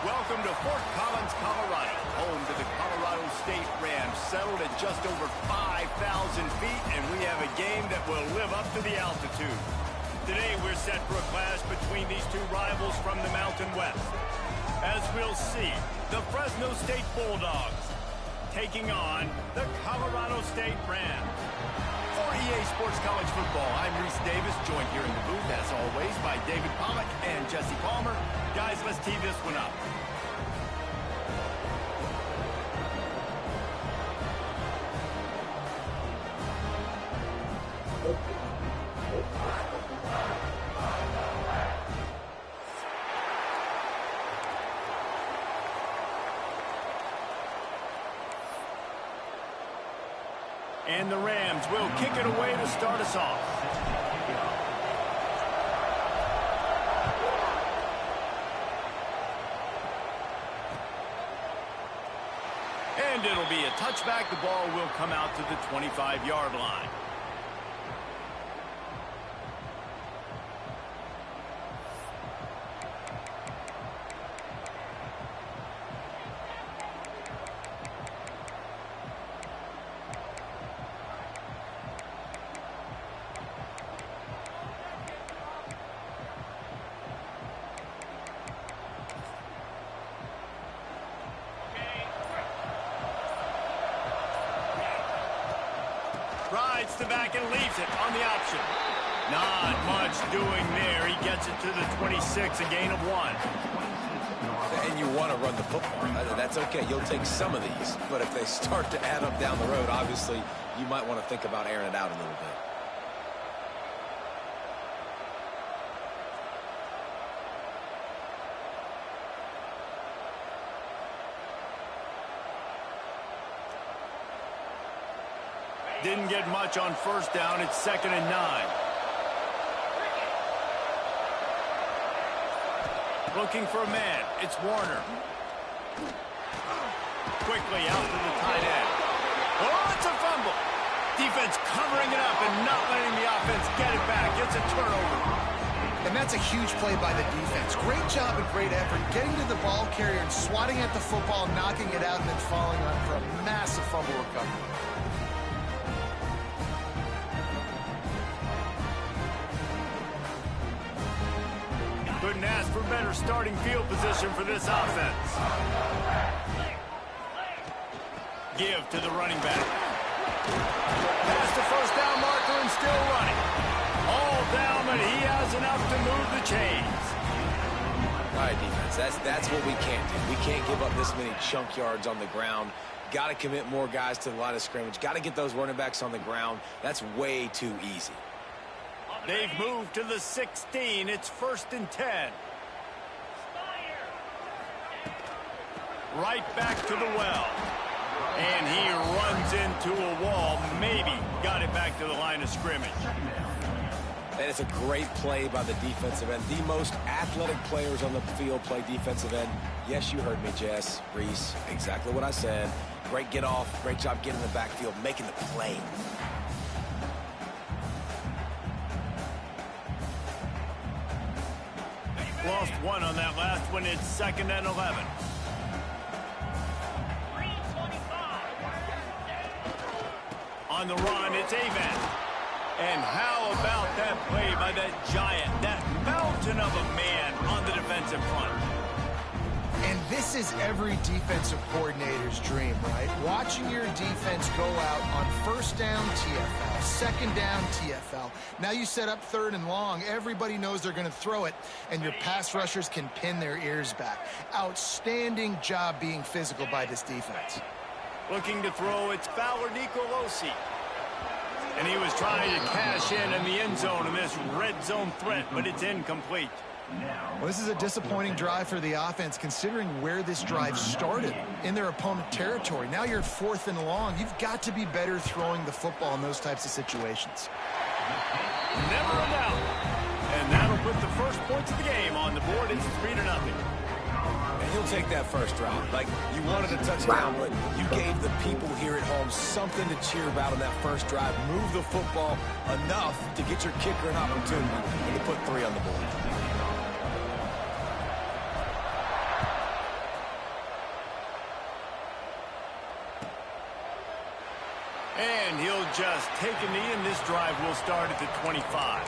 Welcome to Fort Collins, Colorado, home to the Colorado State Rams, settled at just over 5,000 feet, and we have a game that will live up to the altitude. Today, we're set for a clash between these two rivals from the Mountain West. As we'll see, the Fresno State Bulldogs taking on the Colorado State Rams. For EA Sports College Football, I'm Reese Davis, joined here in the booth, as always, by David Pollack and Jesse Palmer. Guys, let's tee this one up. And the Rams will kick it away to start us off. And it'll be a touchback. The ball will come out to the 25-yard line. Rides the back and leaves it on the option. Not much doing there. He gets it to the 26, a gain of 1. And you want to run the football. That's okay. You'll take some of these. But if they start to add up down the road, obviously, you might want to think about airing it out a little bit. Didn't get much on first down. It's 2nd and 9. Looking for a man. It's Warner. Quickly out to the tight end. Oh, it's a fumble. Defense covering it up and not letting the offense get it back. It's a turnover. And that's a huge play by the defense. Great job and great effort getting to the ball carrier and swatting at the football, knocking it out, and then falling on for a massive fumble recovery. Couldn't ask for better starting field position for this offense. Give to the running back. Past the first down marker and still running. All down, but he has enough to move the chains. All right, defense, that's what we can't do. We can't give up this many chunk yards on the ground. Got to commit more guys to the line of scrimmage. Got to get those running backs on the ground. That's way too easy. They've moved to the 16. It's 1st and 10. Right back to the well. And he runs into a wall. Maybe got it back to the line of scrimmage. And it's a great play by the defensive end. The most athletic players on the field play defensive end. Yes, you heard me, Jess, Reese. Exactly what I said. Great get off. Great job getting in the backfield, making the play. Lost one on that last one. It's 2nd and 11. On the run, it's Avent. And how about that play by that giant, that mountain of a man on the defensive front? And this is every defensive coordinator's dream, right? Watching your defense go out on 1st down, TFL, 2nd down, TFL. Now you set up 3rd and long. Everybody knows they're going to throw it, and your pass rushers can pin their ears back. Outstanding job being physical by this defense. Looking to throw, it's Fowler Nicolosi. And he was trying to cash in the end zone in this red zone threat, but it's incomplete. Well, this is a disappointing drive for the offense, considering where this drive started, in their opponent territory. Now you're at 4th and long. You've got to be better throwing the football in those types of situations. Never a doubt. And that'll put the first points of the game on the board. It's 3-0. And he'll take that first drive. Like, you wanted a touchdown, but you gave the people here at home something to cheer about on that first drive. Move the football enough to get your kicker an opportunity and to put 3 on the board. and he'll just take a knee, and this drive will start at the 25.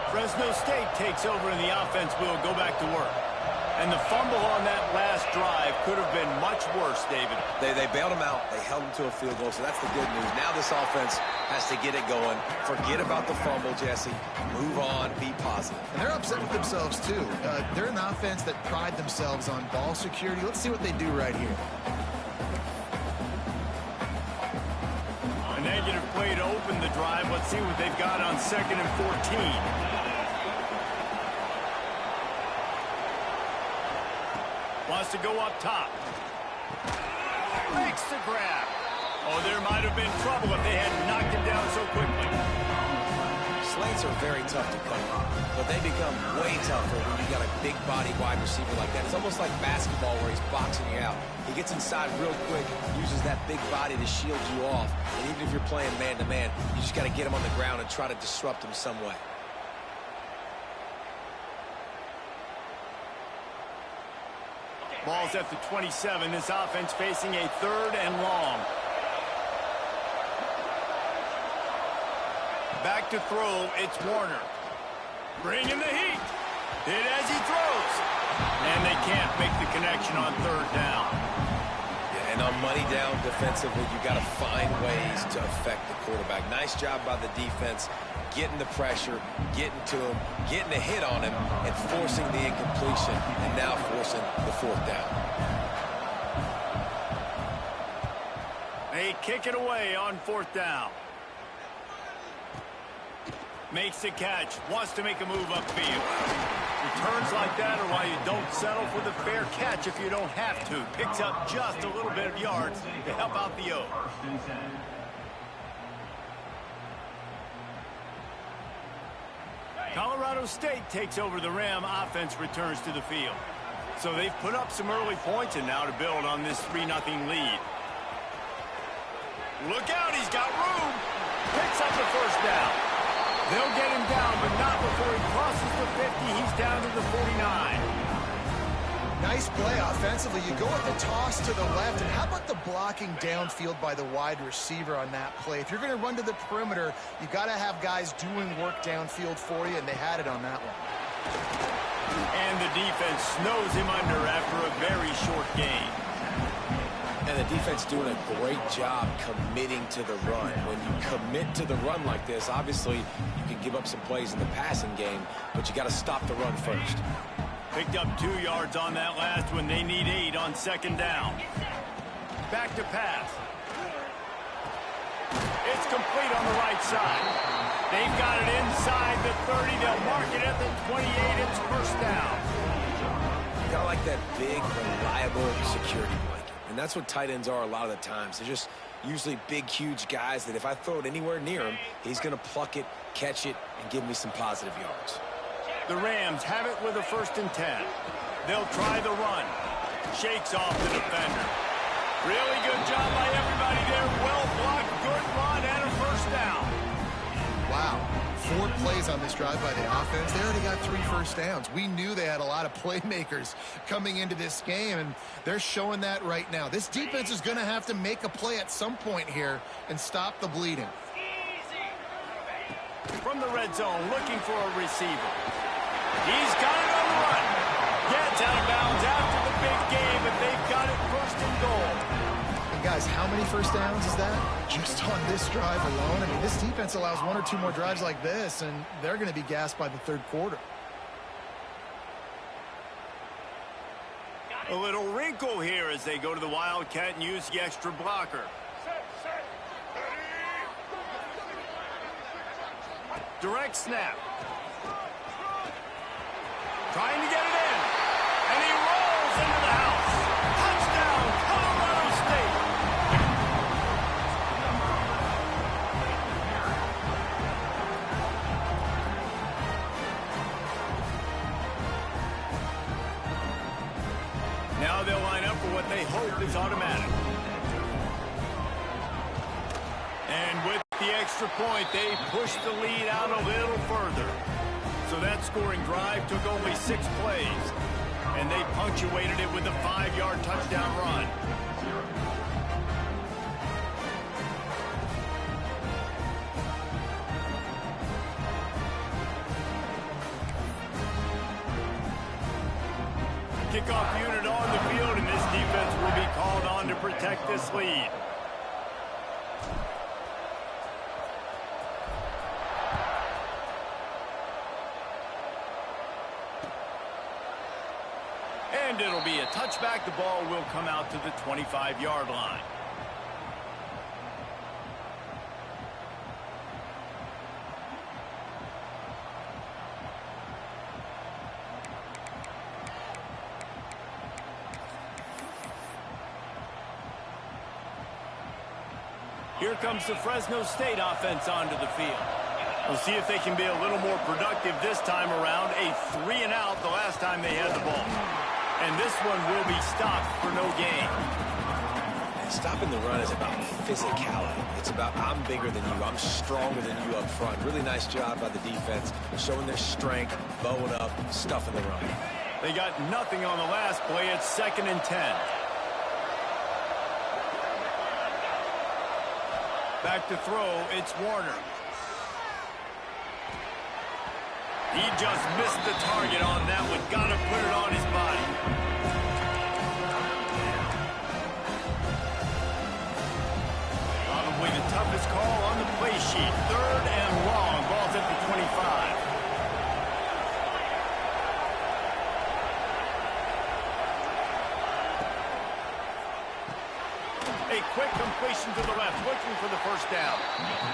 Fresno State takes over, and the offense will go back to work. And the fumble on that last drive could have been much worse, David. They bailed him out. They held him to a field goal, so that's the good news. Now this offense has to get it going. Forget about the fumble, Jesse. Move on. Be positive. And they're upset with themselves, too. They're an offense that pride themselves on ball security. Let's see what they do right here. A negative play to open the drive. Let's see what they've got on 2nd and 14. Wants to go up top. Makes the grab. Oh, there might have been trouble if they hadn't knocked him down so quickly. Slants are very tough to cover, but they become way tougher when you got a big body wide receiver like that. It's almost like basketball where he's boxing you out. He gets inside real quick, uses that big body to shield you off. And even if you're playing man-to-man, you just got to get him on the ground and try to disrupt him some way. Ball's at the 27. This offense facing a 3rd and long. Back to throw. It's Warner. Bringing the heat. Hit as he throws. And they can't make the connection on 3rd down. Yeah, and on money down defensively, you got to find ways to affect the quarterback. Nice job by the defense. Getting the pressure, getting to him, getting a hit on him, and forcing the incompletion, and now forcing the 4th down. They kick it away on 4th down. Makes the catch, wants to make a move upfield. Returns like that are why you don't settle for the fair catch if you don't have to. Picks up just a little bit of yards to help out the O. Colorado State takes over the Ram. Offense returns to the field. So they've put up some early points and now to build on this 3-0 lead. Look out, he's got room. Picks up the 1st down. They'll get him down, but not before he crosses the 50. He's down to the 49. Nice play offensively. You go with the toss to the left, and how about the blocking downfield by the wide receiver on that play? If you're going to run to the perimeter, you got to have guys doing work downfield for you, and they had it on that one. And the defense snows him under after a very short gain. And the defense doing a great job committing to the run. When you commit to the run like this, obviously you can give up some plays in the passing game, but you got to stop the run first. Picked up 2 yards on that last one. They need 8 on 2nd down. Back to pass. It's complete on the right side. They've got it inside the 30. They'll mark it at the 28. It's 1st down. You got like that big, reliable security blanket. And that's what tight ends are a lot of the times. They're just usually big, huge guys that if I throw it anywhere near him, he's going to pluck it, catch it, and give me some positive yards. The Rams have it with a 1st and 10. They'll try the run. Shakes off the defender. Really good job by everybody there. Well blocked, good run, and a 1st down. Wow. 4 plays on this drive by the offense. They already got 3 1st downs. We knew they had a lot of playmakers coming into this game, and they're showing that right now. This defense is going to have to make a play at some point here and stop the bleeding. From the red zone, looking for a receiver. He's got it on the run. Gets out of bounds after the big game, but they've got it 1st and goal. And guys, how many 1st downs is that? Just on this drive alone. I mean, this defense allows 1 or 2 more drives like this, and they're going to be gassed by the 3rd quarter. A little wrinkle here as they go to the Wildcat and use the extra blocker. Direct snap. Trying to get it in. And he rolls into the house. Touchdown, Colorado State. Now they'll line up for what they hope is automatic. And with the extra point, they push the lead out a little further. So that scoring drive took only 6 plays. And they punctuated it with a 5-yard touchdown run. Kickoff unit on the field, and this defense will be called on to protect this lead. And it'll be a touchback. The ball will come out to the 25-yard line. Here comes the Fresno State offense onto the field. We'll see if they can be a little more productive this time around. A 3-and-out the last time they had the ball. And this one will be stopped for no gain. Stopping the run is about physicality. It's about I'm bigger than you. I'm stronger than you up front. Really nice job by the defense, showing their strength, bowing up, stuffing the run. They got nothing on the last play. It's 2nd and 10. Back to throw, it's Warner. He just missed the target on that one. Got to put it on his body. Probably the toughest call on the play sheet. 3rd and long. Ball's at the 25. A quick completion to the left, looking for the first down.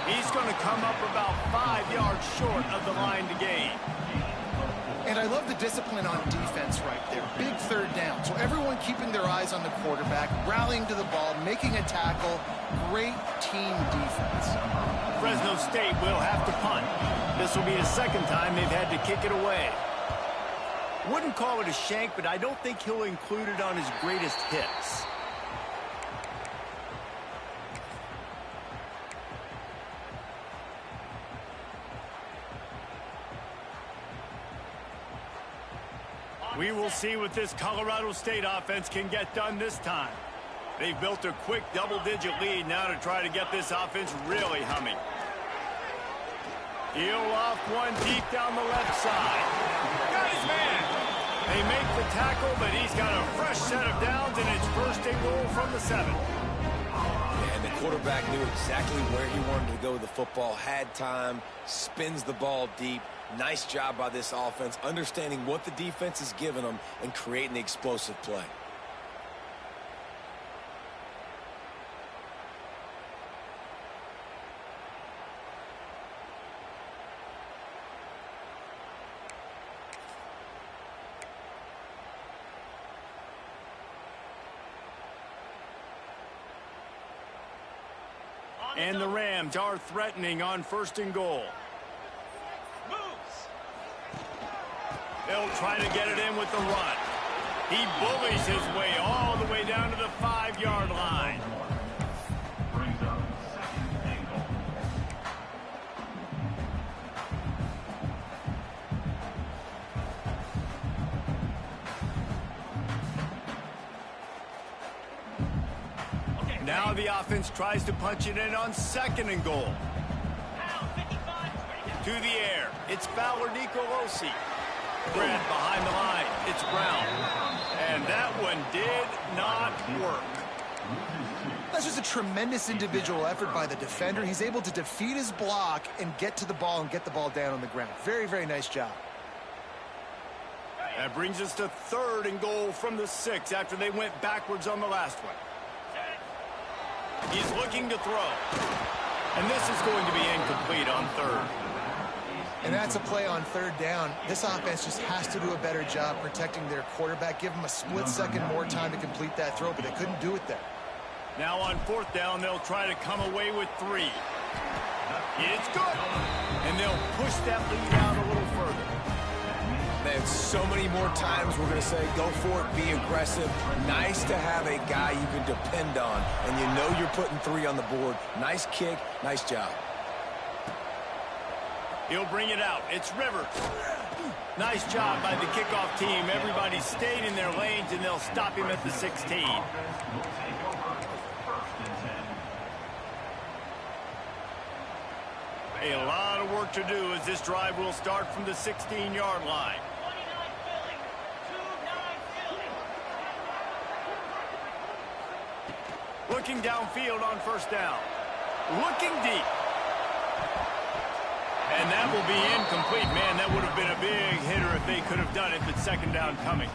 He's going to come up about 5 yards short of the line to gain. And I love the discipline on defense right there. Big 3rd down. So everyone keeping their eyes on the quarterback, rallying to the ball, making a tackle. Great team defense. Fresno State will have to punt. This will be the 2nd time they've had to kick it away. Wouldn't call it a shank, but I don't think he'll include it on his greatest hits. We will see what this Colorado State offense can get done this time. They've built a quick double-digit lead now to try to get this offense really humming. He'll off one deep down the left side. Got his man. They make the tackle, but he's got a fresh set of downs, and it's 1st and goal from the 7. And the quarterback knew exactly where he wanted to go with the football, had time, spins the ball deep. Nice job by this offense, understanding what the defense is giving them and creating the explosive play. And the Rams are threatening on 1st and goal. They'll try to get it in with the run. He bullies his way all the way down to the 5-yard line. Now the offense tries to punch it in on 2nd and goal. To the air, it's Fowler Nicolosi. Brad behind the line, it's Brown. And that one did not work. That's just a tremendous individual effort by the defender. He's able to defeat his block and get to the ball and get the ball down on the ground. Very, very nice job. That brings us to 3rd and goal from the 6 after they went backwards on the last one. He's looking to throw. And this is going to be incomplete on 3rd. And that's a play on 3rd down. This offense just has to do a better job protecting their quarterback. Give them a split second more time to complete that throw, but they couldn't do it there. Now on 4th down, they'll try to come away with 3. It's good. And they'll push that lead out a little further. Man, so many more times we're going to say, go for it, be aggressive. Nice to have a guy you can depend on, and you know you're putting 3 on the board. Nice kick, nice job. He'll bring it out. It's Rivers. Nice job by the kickoff team. Everybody stayed in their lanes, and they'll stop him at the 16. A lot of work to do as this drive will start from the 16-yard line. Looking downfield on first down. Looking deep. And that will be incomplete. Man, that would have been a big hitter if they could have done it, but second down coming.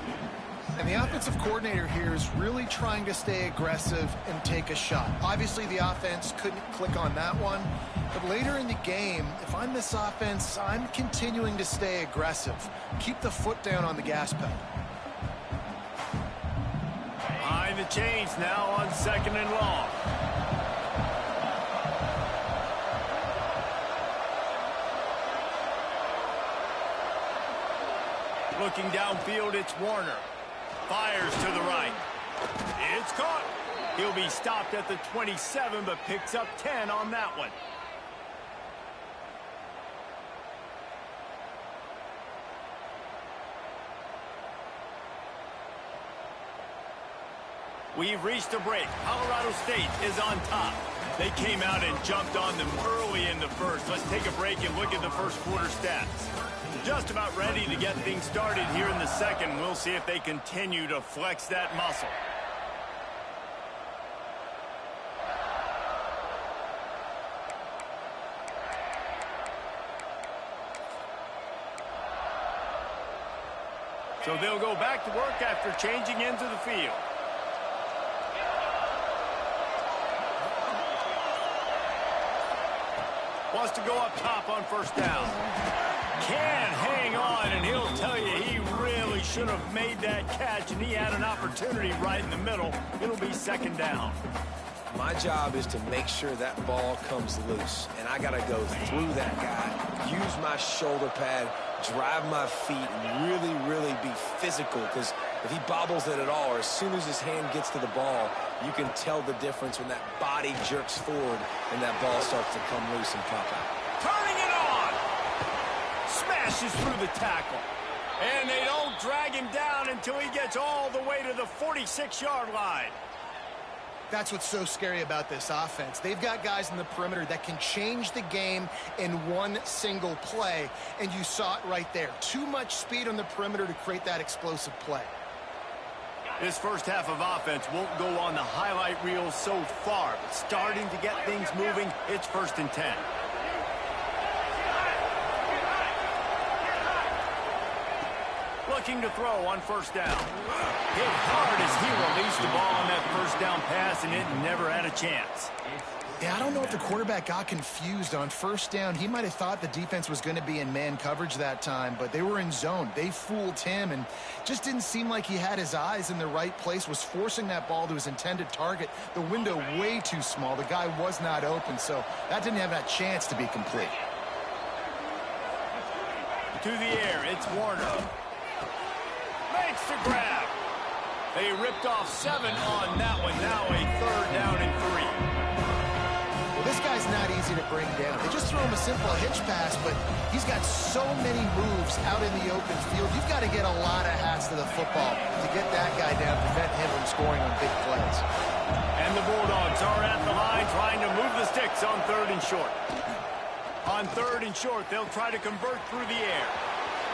And the offensive coordinator here is really trying to stay aggressive and take a shot. Obviously, the offense couldn't click on that one. But later in the game, if I'm this offense, I'm continuing to stay aggressive. Keep the foot down on the gas pedal. Behind the chains now on second and long. Looking downfield, it's Warner. Fires to the right. It's caught. He'll be stopped at the 27, but picks up 10 on that one. We've reached a break. Colorado State is on top. They came out and jumped on them early in the first. Let's take a break and look at the first quarter stats. Just about ready to get things started here in the second. We'll see if they continue to flex that muscle. So they'll go back to work after changing into the field. Wants to go up top on first down. Can hang on, and he'll tell you he really should have made that catch, and he had an opportunity right in the middle. It'll be second down. My job is to make sure that ball comes loose, and I got to go through that guy, use my shoulder pad, drive my feet, and really be physical, because if he bobbles it at all, or as soon as his hand gets to the ball, you can tell the difference when that body jerks forward and that ball starts to come loose and pop out. Turning it on! Smashes through the tackle. And they don't drag him down until he gets all the way to the 46-yard line. That's what's so scary about this offense. They've got guys in the perimeter that can change the game in one single play, and you saw it right there. Too much speed on the perimeter to create that explosive play. This first half of offense won't go on the highlight reel so far, but starting to get things moving, it's 1st and 10. Looking to throw on first down. Hit hard as he released the ball on that first down pass, and it never had a chance. Yeah, I don't know if the quarterback got confused on first down. He might have thought the defense was going to be in man coverage that time, but they were in zone. They fooled him, and just didn't seem like he had his eyes in the right place, was forcing that ball to his intended target. The window way too small. The guy was not open, so that didn't have that chance to be complete. To the air, it's Warner. Makes the grab. They ripped off 7 on that one. Now a 3rd down and 3. Well, this guy's not easy to bring down. They just throw him a simple hitch pass, but he's got so many moves out in the open field. You've got to get a lot of hats to the football to get that guy down, prevent him from scoring on big plays. And the Bulldogs are at the line trying to move the sticks on 3rd and short. On 3rd and short, they'll try to convert through the air.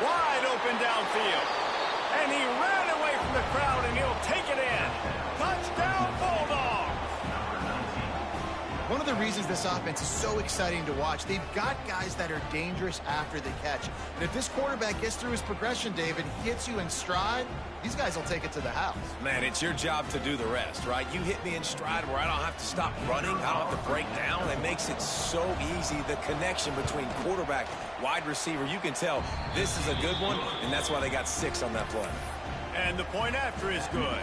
Wide open downfield. And he ran away from the crowd, and he'll take it in. Touchdown, Bulldogs! One of the reasons this offense is so exciting to watch, they've got guys that are dangerous after the catch. And if this quarterback gets through his progression, David, hits you in stride, these guys will take it to the house. Man, it's your job to do the rest, right? You hit me in stride where I don't have to stop running. I don't have to break down. It makes it so easy, the connection between quarterback, wide receiver. You can tell this is a good one, and that's why they got 6 on that play. And the point after is good.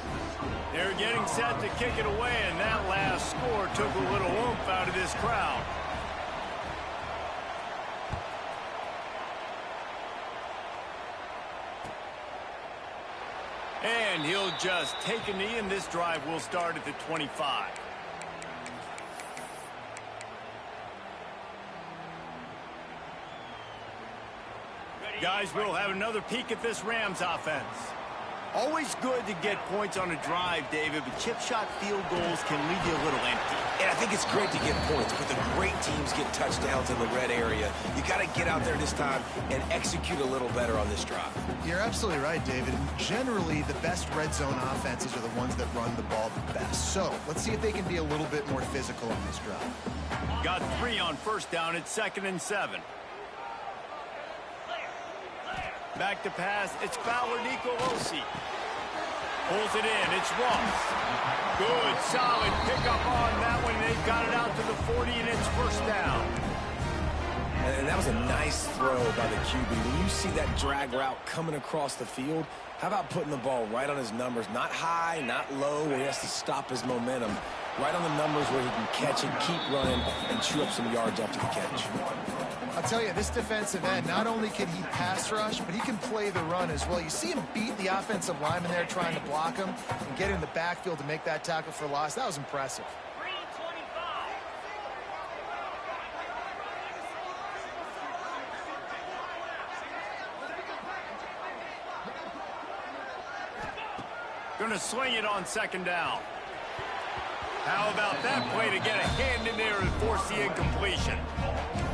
They're getting set to kick it away, and that last score took a little oomph out of this crowd. And he'll just take a knee, and this drive will start at the 25. Guys, we'll have another peek at this Rams offense. Always good to get points on a drive, David, but chip shot field goals can leave you a little empty. And I think it's great to get points, but the great teams get touchdowns in the red area. You got to get out there this time and execute a little better on this drive. You're absolutely right, David. Generally, the best red zone offenses are the ones that run the ball the best. So let's see if they can be a little bit more physical on this drive. Got 3 on first down. It's 2nd and 7. Back to pass. It's Fowler Nicolosi. Pulls it in. It's Ross. Good, solid pickup on that one. They've got it out to the 40, and it's first down. And that was a nice throw by the QB. When you see that drag route coming across the field, how about putting the ball right on his numbers? Not high, not low, where he has to stop his momentum. Right on the numbers where he can catch it, keep running, and chew up some yards after the catch. I'll tell you, this defensive end, not only can he pass rush, but he can play the run as well. You see him beat the offensive lineman there trying to block him and get in the backfield to make that tackle for loss. That was impressive. Going to swing it on 2nd down. How about that play to get a hand in there and force the incompletion?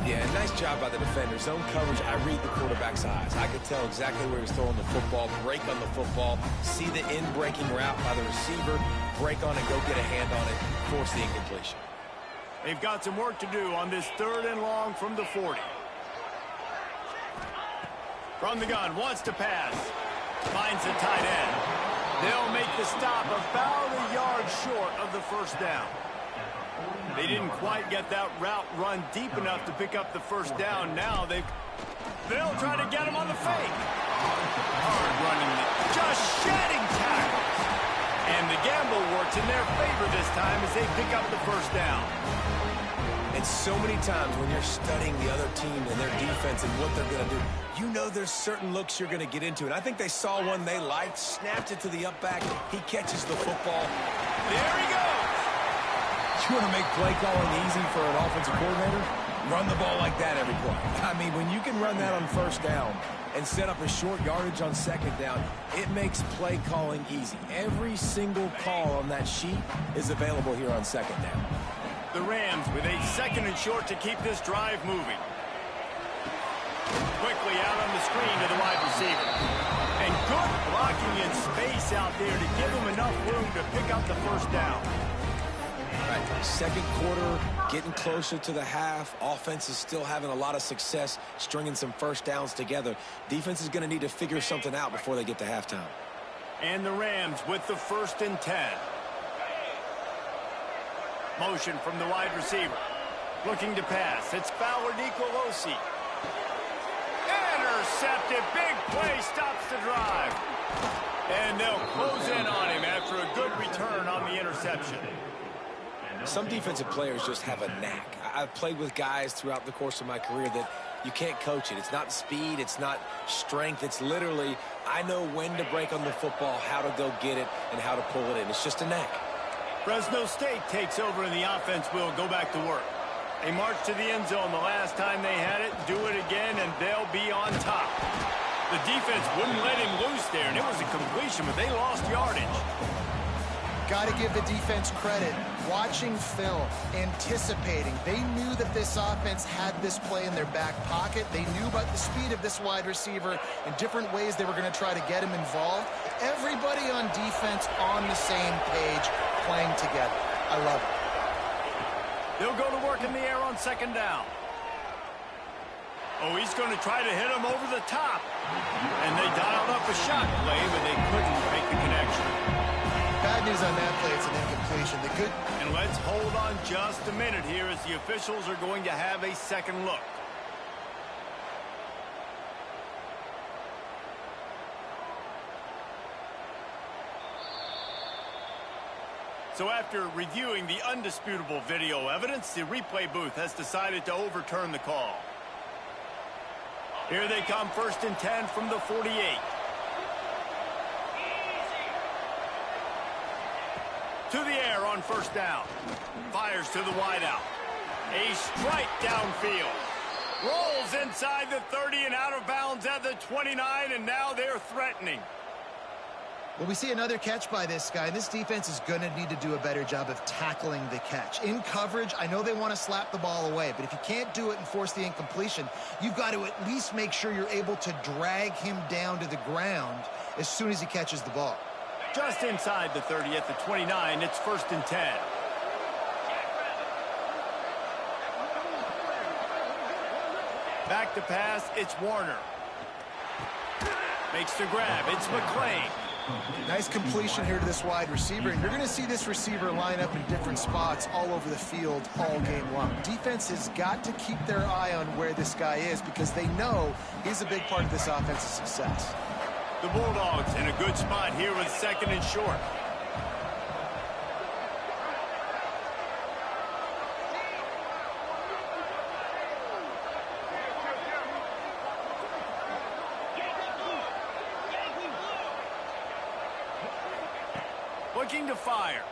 Yeah, nice job by the defender. Zone coverage, I read the quarterback's eyes. I could tell exactly where he was throwing the football, break on the football, see the in-breaking route by the receiver, break on it, go get a hand on it, force the incompletion. They've got some work to do on this 3rd and long from the 40. From the gun, wants to pass. Finds the tight end. They'll make the stop about a yard short of the first down. They didn't quite get that route run deep enough to pick up the first down. Now they'll try to get him on the fake. Hard running, just shedding tackles. And the gamble works in their favor this time as they pick up the first down. And so many times when you're studying the other team and their defense and what they're going to do, you know there's certain looks you're going to get into. And I think they saw one they liked, snapped it to the up back. He catches the football. There he goes. You want to make play calling easy for an offensive coordinator? Run the ball like that every play. I mean, when you can run that on first down and set up a short yardage on 2nd down, it makes play calling easy. Every single call on that sheet is available here on 2nd down. The Rams with a 2nd and short to keep this drive moving. Quickly out on the screen to the wide receiver. And good blocking in space out there to give him enough room to pick up the first down. Right, 2nd quarter, getting closer to the half. Offense is still having a lot of success stringing some first downs together. Defense is going to need to figure something out before they get to halftime. And the Rams with the 1st and 10. Motion from the wide receiver. Looking to pass. It's Fowler Nicolosi. Intercepted. Big play stops the drive. And they'll close in on him after a good return on the interception. Some defensive players just have a knack. I've played with guys throughout the course of my career that you can't coach it. It's not speed. It's not strength. It's literally, I know when to break on the football, how to go get it, and how to pull it in. It's just a knack. Fresno State takes over and the offense will go back to work. They marched to the end zone the last time they had it, do it again, and they'll be on top. The defense wouldn't let him loose there, and it was a completion, but they lost yardage. Got to give the defense credit. Watching film, anticipating. They knew that this offense had this play in their back pocket. They knew about the speed of this wide receiver and different ways they were going to try to get him involved. Everybody on defense on the same page, playing together. I love it. They'll go to work in the air on 2nd down. Oh, he's going to try to hit him over the top. And they dialed up a shot play, but they couldn't make the connection. Bad news on that play, it's an incompletion. The good... And let's hold on just a minute here as the officials are going to have a second look. So after reviewing the undisputable video evidence, the replay booth has decided to overturn the call. Here they come, 1st and 10 from the 48. To the air on 1st down. Fires to the wideout. A strike downfield. Rolls inside the 30 and out of bounds at the 29, and now they're threatening. Well, we see another catch by this guy. This defense is going to need to do a better job of tackling the catch. In coverage, I know they want to slap the ball away, but if you can't do it and force the incompletion, you've got to at least make sure you're able to drag him down to the ground as soon as he catches the ball. Just inside the 30 at the 29, it's 1st and 10. Back to pass, it's Warner. Makes the grab, it's McClain. Nice completion here to this wide receiver, and you're going to see this receiver line up in different spots all over the field all game long. Defense has got to keep their eye on where this guy is because they know he's a big part of this offense's success. The Bulldogs in a good spot here with 2nd and short. Looking to fire.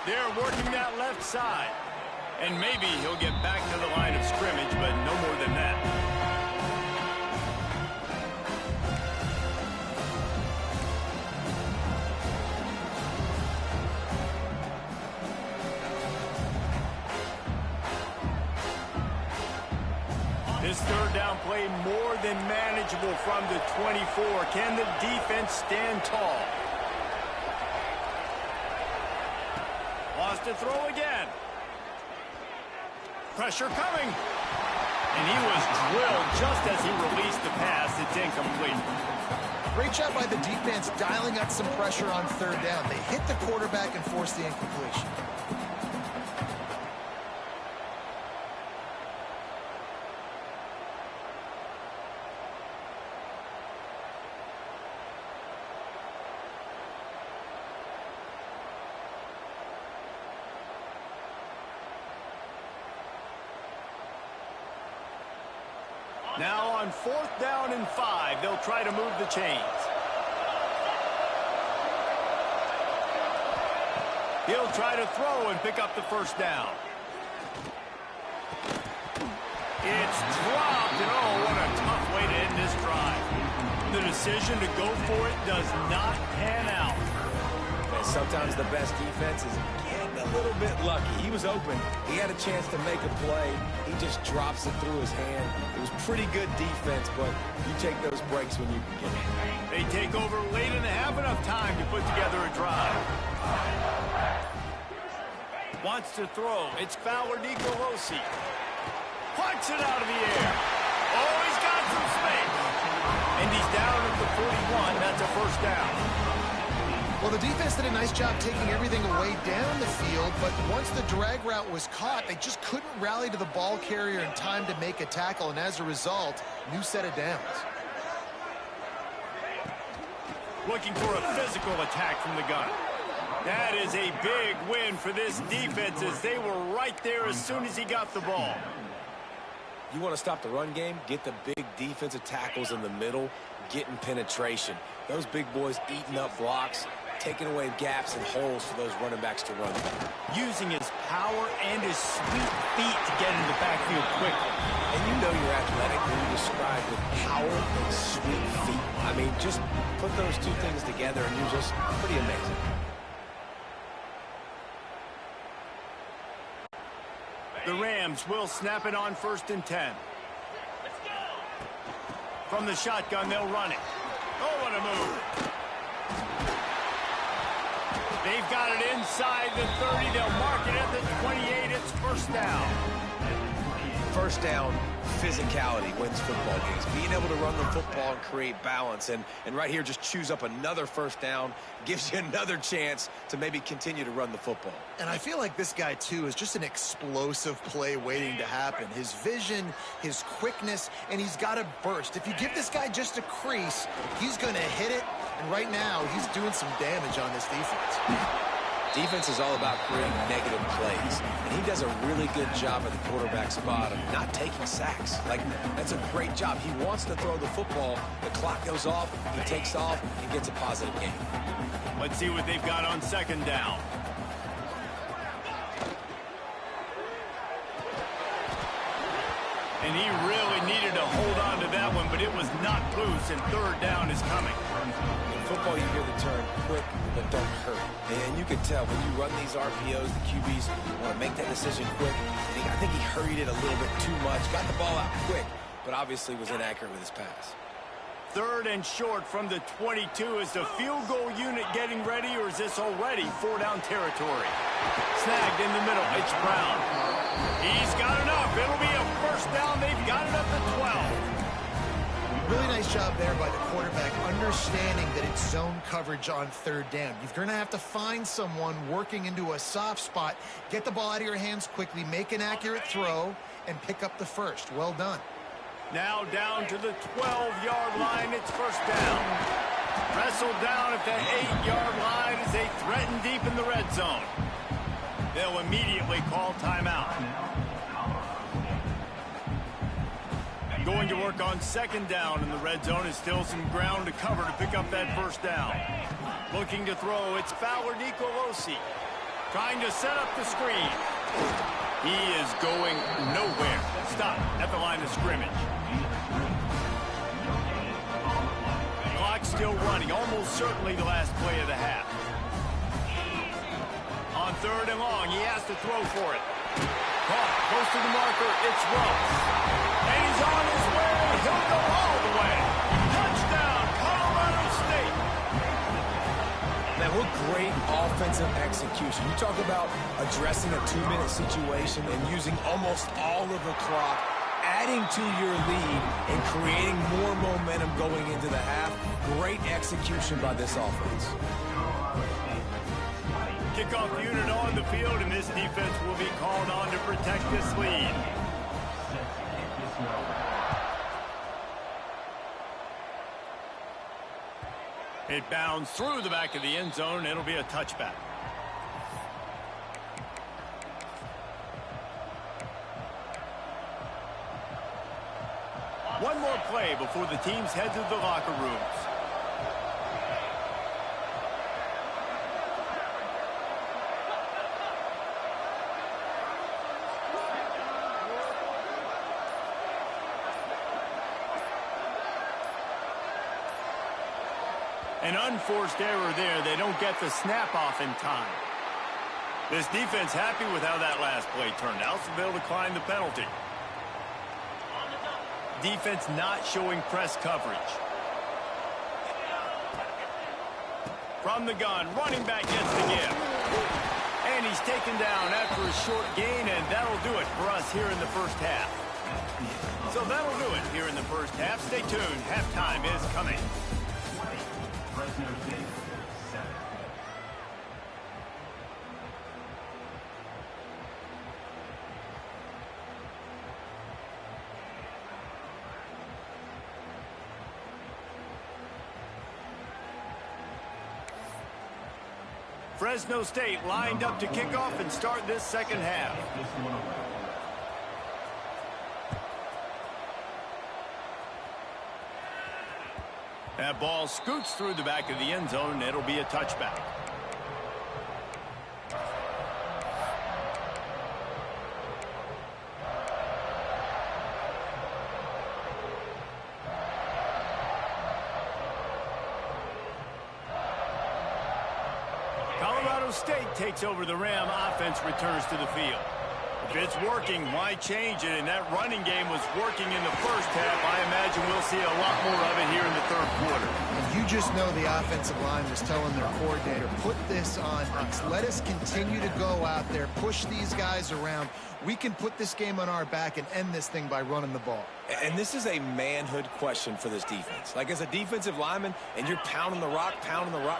They're working that left side. And maybe he'll get back to the line of scrimmage, but no more than that. This 3rd down play more than manageable from the 24. Can the defense stand tall? Wants to throw again. Pressure coming. And he was drilled just as he released the pass. It's incomplete. Great job by the defense dialing up some pressure on 3rd down. They hit the quarterback and forced the incompletion. Now on 4th down and 5, they'll try to move the chains. He'll try to throw and pick up the 1st down. It's dropped, and oh, what a tough way to end this drive. The decision to go for it does not pan out. And sometimes the best defense is getting a little bit lucky. He was open. He had a chance to make a play. He just drops it through his hand. It was pretty good defense, but you take those breaks when you can get it. They take over late and have enough time to put together a drive. Wants to throw. It's Fowler Nicolosi. Punch it out of the air. Oh, he's got some space. And he's down at the 41. That's a 1st down. Well, the defense did a nice job taking everything away down the field, but once the drag route was caught, they just couldn't rally to the ball carrier in time to make a tackle, and as a result, new set of downs. Looking for a physical attack from the gun. That is a big win for this defense as they were right there as soon as he got the ball. You want to stop the run game? Get the big defensive tackles in the middle, getting penetration. Those big boys eating up blocks, taking away gaps and holes for those running backs to run. Using his power and his sweet feet to get into the backfield quickly. And you know you're athletic when you describe with power and sweet feet. I mean, just put those two things together and you're just pretty amazing. The Rams will snap it on 1st and 10. From the shotgun, they'll run it. Oh, what a move. They've got it inside the 30. They'll mark it at the 28. It's 1st down. 1st down, physicality wins football games. Being able to run the football and create balance. And right here, just choose up another 1st down. Gives you another chance to maybe continue to run the football. And I feel like this guy, too, is just an explosive play waiting to happen. His vision, his quickness, and he's got a burst. If you give this guy just a crease, he's going to hit it. And right now, he's doing some damage on this defense. Defense is all about creating negative plays, and he does a really good job at the quarterback spot of not taking sacks. Like, that's a great job. He wants to throw the football. The clock goes off, he takes off, and gets a positive gain. Let's see what they've got on 2nd down. And he really needed to hold on to that one, but it was not loose, and third down is coming. In football, you hear the term quick, but don't hurt. And you can tell when you run these RPOs, the QBs want to make that decision quick. I think he hurried it a little bit too much, got the ball out quick, but obviously was inaccurate with his pass. Third and short from the 22. Is the field goal unit getting ready, or is this already four-down territory? Snagged in the middle. It's Brown. He's got enough. It'll be a first down. They've got it up to 12. Really nice job there by the quarterback, understanding that it's zone coverage on third down. You're going to have to find someone working into a soft spot, get the ball out of your hands quickly, make an accurate throw, and pick up the first. Well done. Now down to the 12-yard line. It's first down. Wrestled down at the 8-yard line as they threaten deep in the red zone. They'll immediately call timeout. Going to work on second down in the red zone. Is still some ground to cover to pick up that first down. Looking to throw. It's Fowler Nicolosi. Trying to set up the screen. He is going nowhere. Stop at the line of scrimmage. Clock still running. Almost certainly the last play of the half. On third and long, he has to throw for it. Caught close to the marker. It's Wells. And he's on his way. He'll go all the way. Touchdown, Colorado State. Man, what great offensive execution. You talk about addressing a 2-minute situation and using almost all of the clock, adding to your lead and creating more momentum going into the half. Great execution by this offense. Kickoff unit on the field, and this defense will be called on to protect this lead. It bounds through the back of the end zone. It'll be a touchback. One more play before the teams head to the locker rooms. An unforced error there. They don't get the snap off in time. This defense happy with how that last play turned out, so they'll decline the penalty. Defense not showing press coverage. From the gun, running back gets the give. And he's taken down after a short gain, and that'll do it for us here in the first half. So that'll do it here in the first half. Stay tuned. Halftime is coming. Fresno State, 7. Fresno State lined up to kick off and start this second half. That ball scoots through the back of the end zone, and it'll be a touchback. Colorado State takes over the Ram. Offense returns to the field. If it's working, why change it? And that running game was working in the first half. I imagine we'll see a lot more of it here in the third quarter. And you just know the offensive line was telling their coordinator, put this on us. Let us continue to go out there, push these guys around. We can put this game on our back and end this thing by running the ball. And this is a manhood question for this defense. Like, as a defensive lineman, and you're pounding the rock,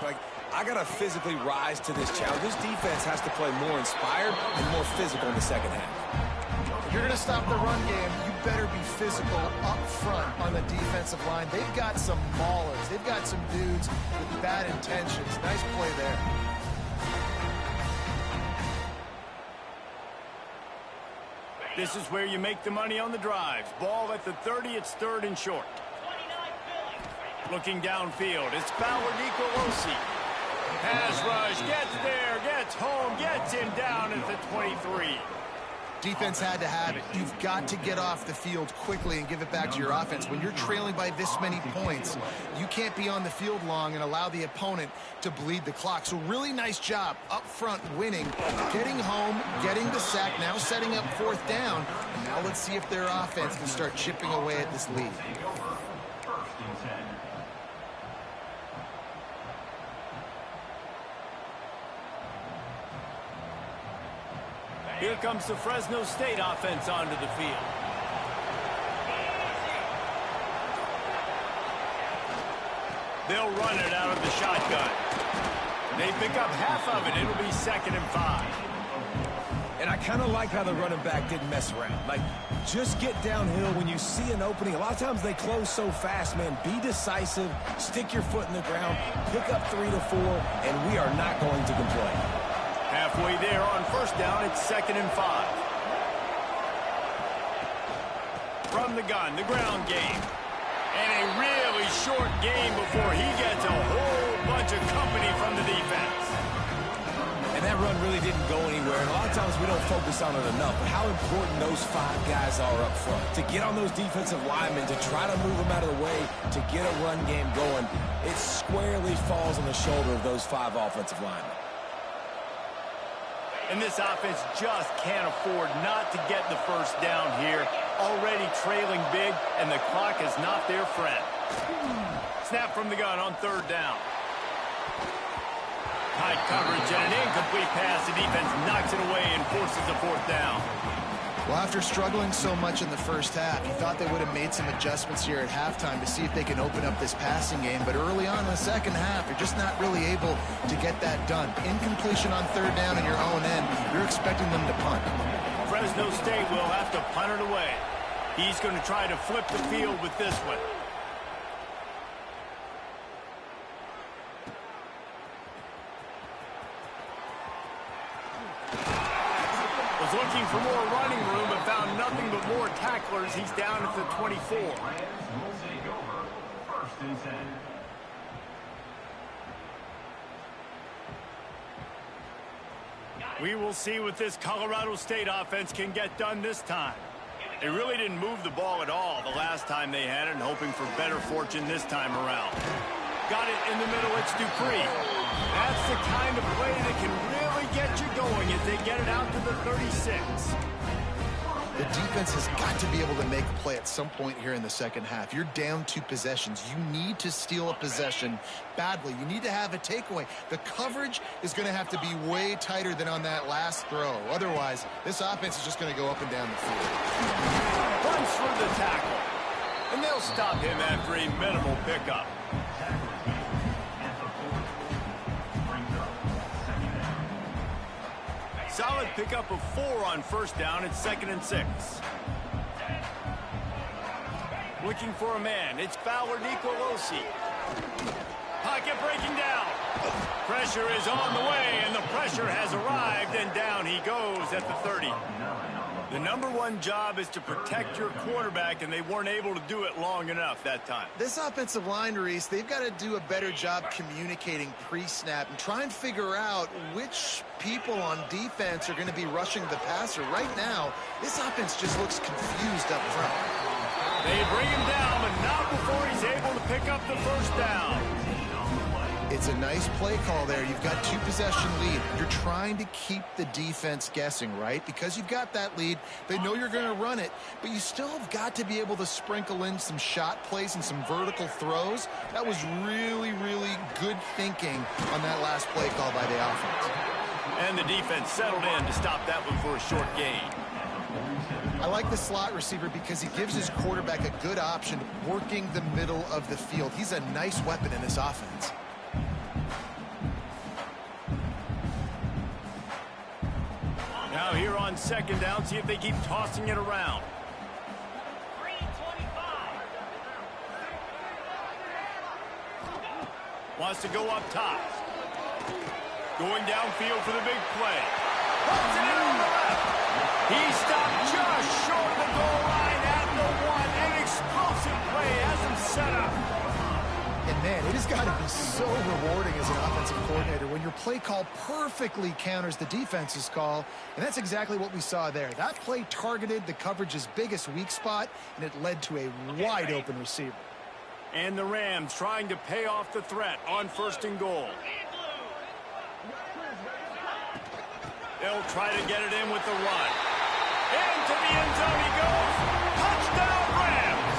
like, I got to physically rise to this challenge. This defense has to play more inspired and more physical in the second half. If you're going to stop the run game, you better be physical up front on the defensive line. They've got some maulers. They've got some dudes with bad intentions. Nice play there. This is where you make the money on the drives. Ball at the 30. It's third and short. Looking downfield. It's Fowler Nicolosi. Pass rush. Gets there. Gets home. Gets him down at the 23. Defense had to have it. You've got to get off the field quickly and give it back to your offense. When you're trailing by this many points, you can't be on the field long and allow the opponent to bleed the clock. So really nice job up front winning, getting home, getting the sack, now setting up fourth down. And now let's see if their offense can start chipping away at this lead. Here comes the Fresno State offense onto the field. They'll run it out of the shotgun. They pick up half of it. It'll be 2nd and 5. And I kind of like how the running back didn't mess around. Like, just get downhill when you see an opening. A lot of times they close so fast, man. Be decisive, stick your foot in the ground, pick up 3 to 4, and we are not going to complain. Halfway there on first down, it's 2nd and 5. From the gun, the ground game. And a really short game before he gets a whole bunch of company from the defense. And that run really didn't go anywhere. And a lot of times we don't focus on it enough. But how important those 5 guys are up front. To get on those defensive linemen, to try to move them out of the way, to get a run game going, it squarely falls on the shoulder of those 5 offensive linemen. And this offense just can't afford not to get the first down here. Already trailing big, and the clock is not their friend. Snap from the gun on 3rd down. Tight coverage and an incomplete pass. The defense knocks it away and forces a 4th down. Well, after struggling so much in the first half, you thought they would have made some adjustments here at halftime to see if they can open up this passing game. But early on in the second half, you're just not really able to get that done. Incompletion on 3rd down in your own end, you're expecting them to punt. Fresno State will have to punt it away. He's going to try to flip the field with this one. Was looking for more running room, but found nothing but more tacklers. He's down at the 24. Lions will take over 1st and 10. We will see what this Colorado State offense can get done this time. They really didn't move the ball at all the last time they had it, and hoping for better fortune this time around. Got it in the middle, it's Dupree. That's the kind of play that can really get you going as they get it out to the 36. The defense has got to be able to make a play at some point here in the second half. You're down 2 possessions. You need to steal a possession badly. You need to have a takeaway. The coverage is going to have to be way tighter than on that last throw. Otherwise, this offense is just going to go up and down the field. Runs for the tackle. And they'll stop him after a minimal pickup. Solid pickup of 4 on first down. It's 2nd and 6. Looking for a man. It's Fowler Nicolosi. Pocket breaking down. Pressure is on the way, and the pressure has arrived, and down he goes at the 30. The #1 job is to protect your quarterback, and they weren't able to do it long enough that time. This offensive line, Reese, they've got to do a better job communicating pre-snap and try and figure out which people on defense are going to be rushing the passer. Right now, this offense just looks confused up front. They bring him down, but not before he's able to pick up the first down. It's a nice play call there. You've got 2 possession lead. You're trying to keep the defense guessing, right? Because you've got that lead, they know you're going to run it, but you still have got to be able to sprinkle in some shot plays and some vertical throws. That was really, really good thinking on that last play call by the offense. And the defense settled in to stop that one for a short gain. I like the slot receiver because he gives his quarterback a good option working the middle of the field. He's a nice weapon in this offense. Now here on 2nd down, see if they keep tossing it around. Wants to go up top. Going downfield for the big play. Puts it in on the left. He stopped just short of the goal line at the 1. An explosive play has him set up. And man, it has got to be so rewarding as an offensive coordinator when your play call perfectly counters the defense's call, and that's exactly what we saw there. That play targeted the coverage's biggest weak spot, and it led to a wide-open receiver. And the Rams trying to pay off the threat on 1st and goal. They'll try to get it in with the run. Into the end zone he goes. Touchdown, Rams!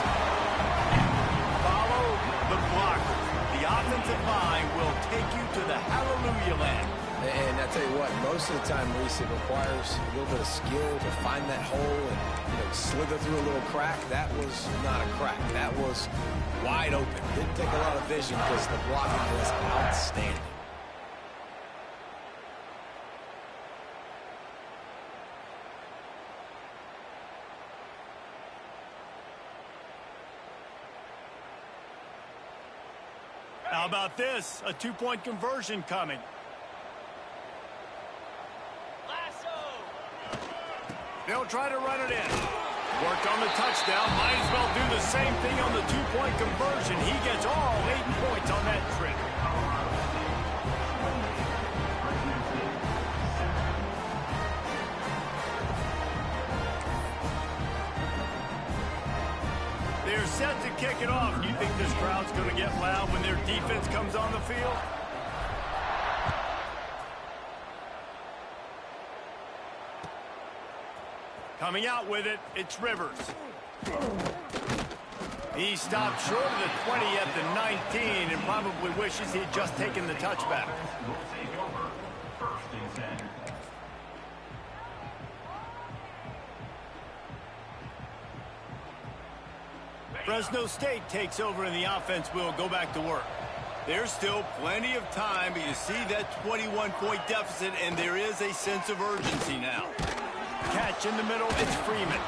Follow the blockers. The offensive line will take you to the hallelujah land. And I tell you what, most of the time, Reese, it requires a little bit of skill to find that hole and slither through a little crack. That was not a crack. That was wide open. Didn't take a lot of vision because the blocking was outstanding. How about this? A 2-point conversion coming. They'll try to run it in. Worked on the touchdown. Might as well do the same thing on the 2-point conversion. He gets all 8 points on that trip. They're set to kick it off. You think this crowd's going to get loud when their defense comes on the field? Coming out with it, it's Rivers. He stopped short of the 20 at the 19 and probably wishes he'd just taken the touchback. Will take over 1st and 10. Fresno State takes over and the offense will go back to work. There's still plenty of time, but you see that 21-point deficit, and there is a sense of urgency now. Catch in the middle, it's Freeman.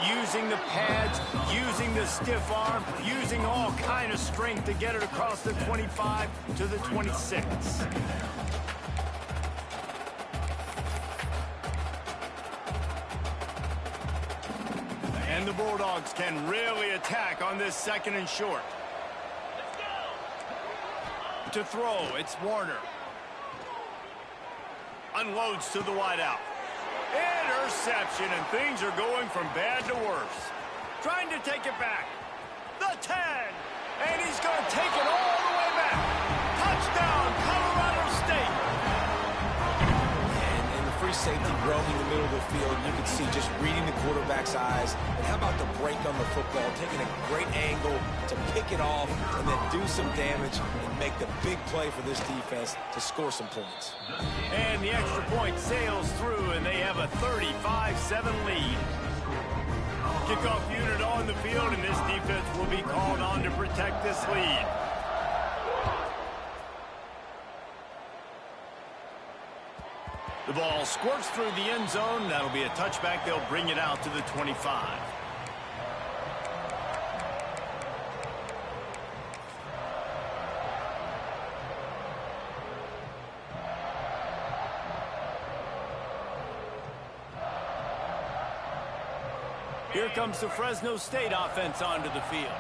Using the pads, using the stiff arm, using all kind of strength to get it across the 25 to the 26. And the Bulldogs can really attack on this 2nd and short. To throw, it's Warner. Unloads to the wideout. Interception, and things are going from bad to worse. Trying to take it back. The 10. And he's going to take it all the way back. Touchdown, Colorado State. And the free safety roaming the middle of the field, you can see just reading the quarterback's eyes. And how about the break on the football, taking a great angle to pick it off and then do some damage and make the big play for this defense to score some points. And the extra point sails through, and they have a 35-7 lead. Kickoff unit on the field, and this defense will be called on to protect this lead. The ball squirts through the end zone. That'll be a touchback. They'll bring it out to the 25. Here comes the Fresno State offense onto the field.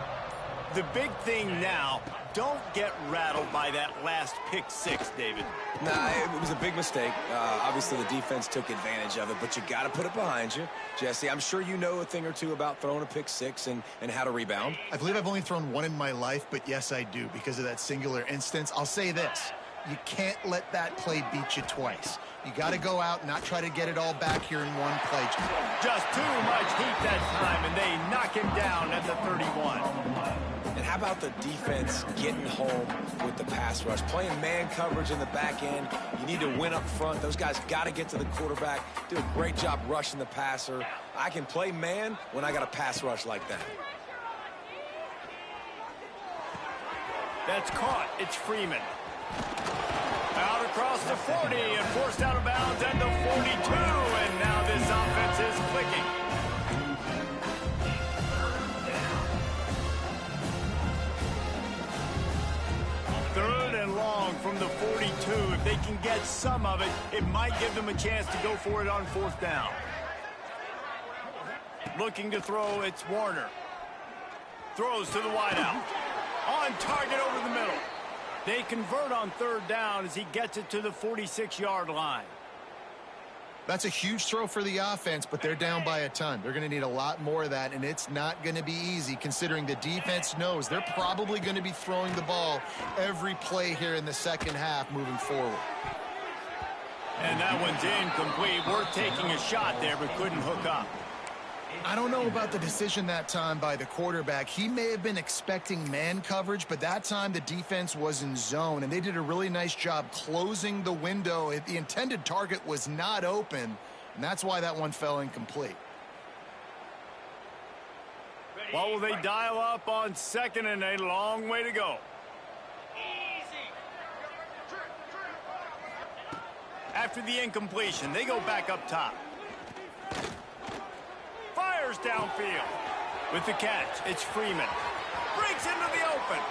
The big thing now, don't get rattled by that last pick 6, David. Nah, it was a big mistake. Obviously, the defense took advantage of it, but you got to put it behind you. Jesse, I'm sure you know a thing or two about throwing a pick 6 and how to rebound. I believe I've only thrown one in my life, but yes, I do because of that singular instance. I'll say this. You can't let that play beat you twice. You got to go out and not try to get it all back here in one play. Just too much heat that time, and they knock him down at the 31. And how about the defense getting home with the pass rush? Playing man coverage in the back end. You need to win up front. Those guys got to get to the quarterback. Do a great job rushing the passer. I can play man when I got a pass rush like that. That's caught. It's Freeman. Out across the 40 and forced out of bounds at the 42. And now this offense is clicking. Third and long from the 42. If they can get some of it, it might give them a chance to go for it on 4th down. Looking to throw, it's Warner. Throws to the wideout. On target over the middle. They convert on third down as he gets it to the 46-yard line. That's a huge throw for the offense, but they're down by a ton. They're going to need a lot more of that, and it's not going to be easy considering the defense knows they're probably going to be throwing the ball every play here in the second half moving forward. And that one's incomplete. Worth taking a shot there, but couldn't hook up. I don't know about the decision that time by the quarterback. He may have been expecting man coverage, but that time the defense was in zone, and they did a really nice job closing the window. The intended target was not open, and that's why that one fell incomplete. What will they dial up on second and a long way to go? After the incompletion, they go back up top. Fires downfield. With the catch, it's Freeman. Breaks into the open.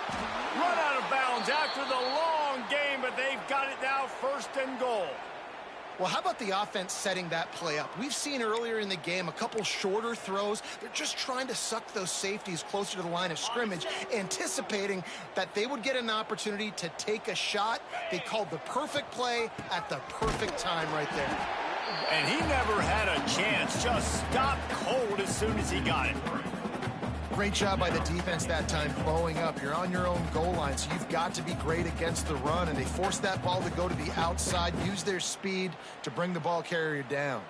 Run out of bounds after the long game, but they've got it now first and goal. Well, how about the offense setting that play up? We've seen earlier in the game a couple shorter throws. They're just trying to suck those safeties closer to the line of scrimmage, anticipating that they would get an opportunity to take a shot. They called the perfect play at the perfect time right there. And he never had a chance, just stopped cold as soon as he got it. Great job by the defense that time, bowing up. You're on your own goal line, so you've got to be great against the run, and they forced that ball to go to the outside, use their speed to bring the ball carrier down.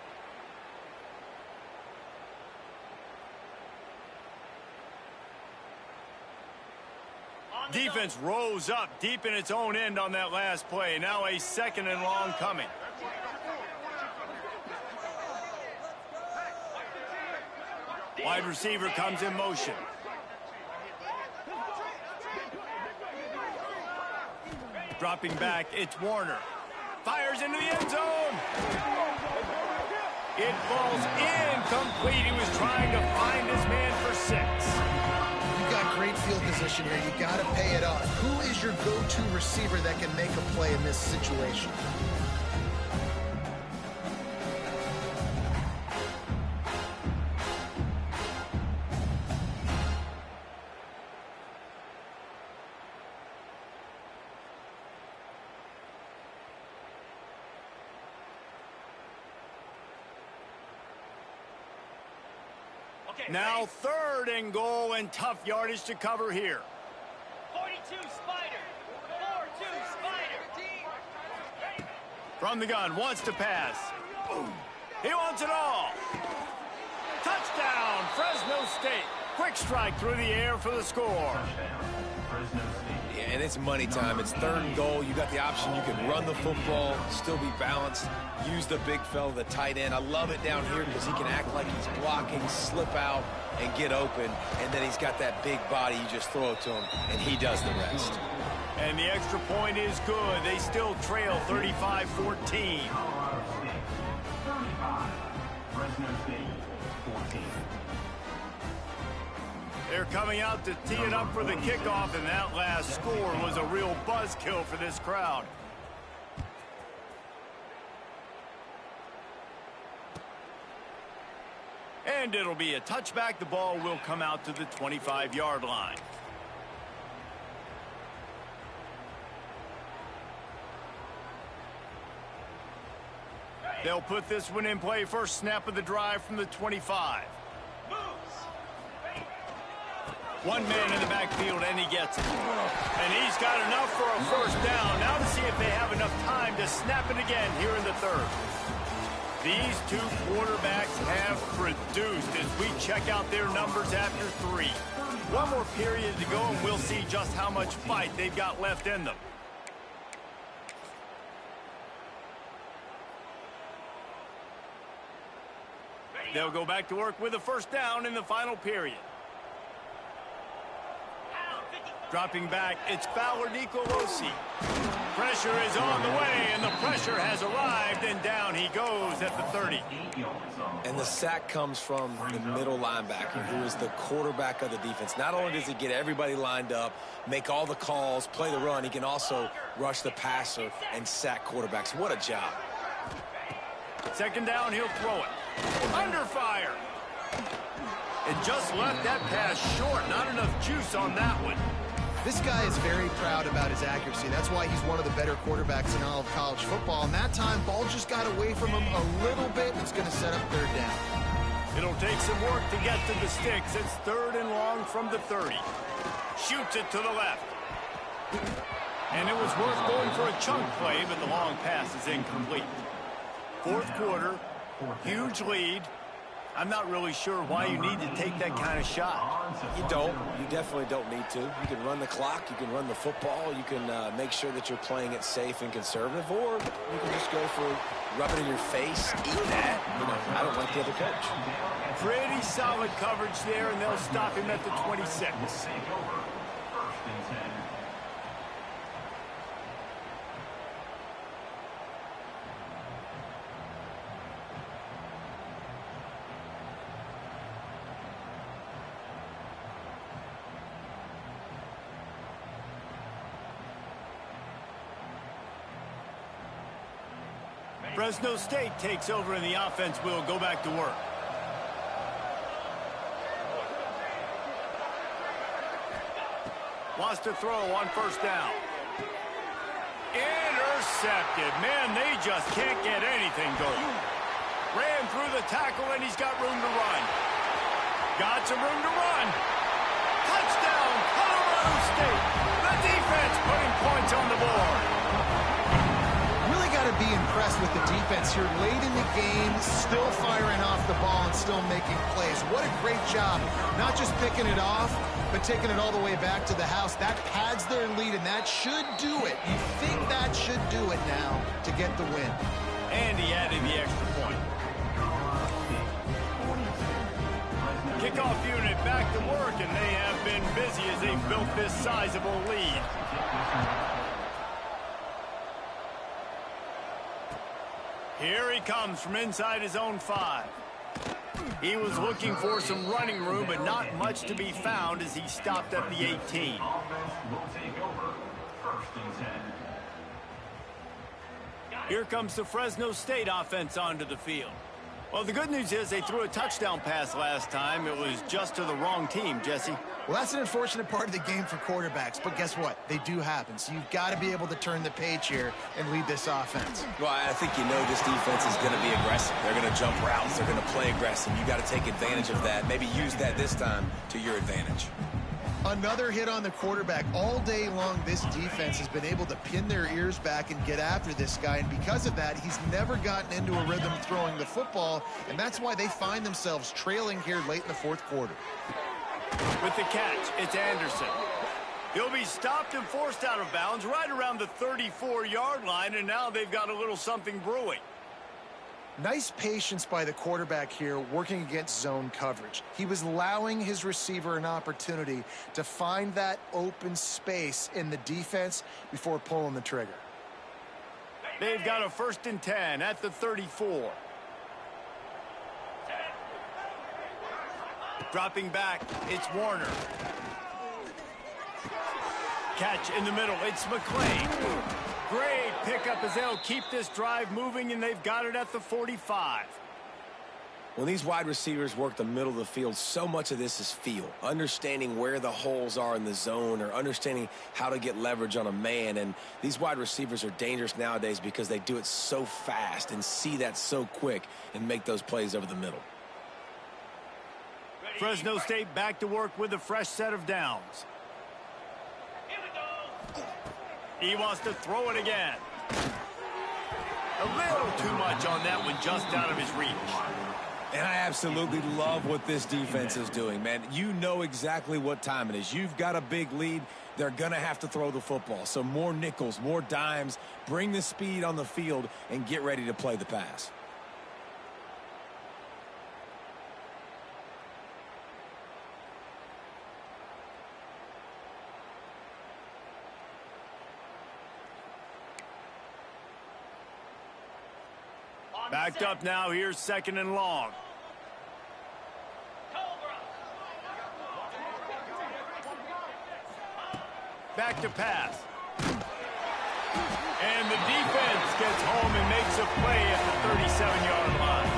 Defense rose up deep in its own end on that last play. Now a second and long coming. Wide receiver comes in motion. Dropping back, it's Warner. Fires into the end zone. It falls incomplete. He was trying to find his man for 6. You've got great field position here. You got to pay it off. Who is your go-to receiver that can make a play in this situation? Now third and goal, and tough yardage to cover here. 42 Spider. 4-2 Spider. From the gun, wants to pass. He wants it all. Touchdown, Fresno State. Quick strike through the air for the score. Touchdown, Fresno State. Yeah, and it's money time. It's third and goal. You got the option. You can run the football, still be balanced, use the big fella, the tight end. I love it down here because he can act like he's blocking, slip out, and get open. And then he's got that big body. You just throw it to him, and he does the rest. And the extra point is good. They still trail 35-14. Colorado State, 35. Fresno State, 14. They're coming out to tee it up for the kickoff, and that last score was a real buzzkill for this crowd. And it'll be a touchback. The ball will come out to the 25-yard line. They'll put this one in play. First snap of the drive from the 25. One man in the backfield, and he gets it. And he's got enough for a first down. Now to see if they have enough time to snap it again here in the third. These two quarterbacks have produced as we check out their numbers after 3. One more period to go, and we'll see just how much fight they've got left in them. They'll go back to work with a first down in the final period. Dropping back, it's Fowler Nicolosi. Pressure is on the way, and the pressure has arrived, and down he goes at the 30. And the sack comes from the middle linebacker, who is the quarterback of the defense. Not only does he get everybody lined up, make all the calls, play the run, he can also rush the passer and sack quarterbacks. What a job. Second down, he'll throw it. Under fire. It just left that pass short. Not enough juice on that one. This guy is very proud about his accuracy. That's why he's one of the better quarterbacks in all of college football. And that time, ball just got away from him a little bit. It's going to set up third down. It'll take some work to get to the sticks. It's 3rd and long from the 30. Shoots it to the left. And it was worth going for a chunk play, but the long pass is incomplete. 4th quarter, huge lead. I'm not really sure why you need to take that kind of shot. You don't. You definitely don't need to. You can run the clock. You can run the football. You can make sure that you're playing it safe and conservative, or you can just go for rub it in your face, eat that. You know, I don't like the other coach. Pretty solid coverage there, and they'll stop him at the 26. Fresno State takes over, and the offense will go back to work. Wants to throw on 1st down. Intercepted. Man, they just can't get anything going. Ran through the tackle, and he's got room to run. Got some room to run. Touchdown, Colorado State. The defense putting points on the board. Got to be impressed with the defense here late in the game, still firing off the ball and still making plays. What a great job, not just picking it off, but taking it all the way back to the house. That pads their lead, and that should do it. You think that should do it now to get the win. And he added the extra point. Kickoff unit back to work, and they have been busy as they've built this sizable lead. Here he comes from inside his own 5. He was looking for some running room, but not much to be found as he stopped at the 18. Here comes the Fresno State offense onto the field. Well, the good news is they threw a touchdown pass last time. It was just to the wrong team, Jesse. Well, that's an unfortunate part of the game for quarterbacks, but guess what? They do happen. So you've got to be able to turn the page here and lead this offense. Well, I think you know this defense is going to be aggressive. They're going to jump routes. They're going to play aggressive. You got to take advantage of that. Maybe use that this time to your advantage. Another hit on the quarterback. All day long, this defense has been able to pin their ears back and get after this guy, and because of that, he's never gotten into a rhythm throwing the football, and that's why they find themselves trailing here late in the 4th quarter. With the catch, it's Anderson. He'll be stopped and forced out of bounds right around the 34-yard line, and now they've got a little something brewing. Nice patience by the quarterback here working against zone coverage. He was allowing his receiver an opportunity to find that open space in the defense before pulling the trigger. They've got a 1st and 10 at the 34. Dropping back, it's Warner. Catch in the middle, it's McClain. Great pickup as they'll keep this drive moving, and they've got it at the 45. When these wide receivers work the middle of the field, so much of this is feel. Understanding where the holes are in the zone or understanding how to get leverage on a man. And these wide receivers are dangerous nowadays because they do it so fast and see that so quick and make those plays over the middle. Fresno State back to work with a fresh set of downs. He wants to throw it again. A little too much on that one, just out of his reach. And I absolutely love what this defense is doing, man. You know exactly what time it is. You've got a big lead. They're going to have to throw the football. So more nickels, more dimes, bring the speed on the field, and get ready to play the pass. Backed up now, here's 2nd and long. Back to pass. And the defense gets home and makes a play at the 37-yard line.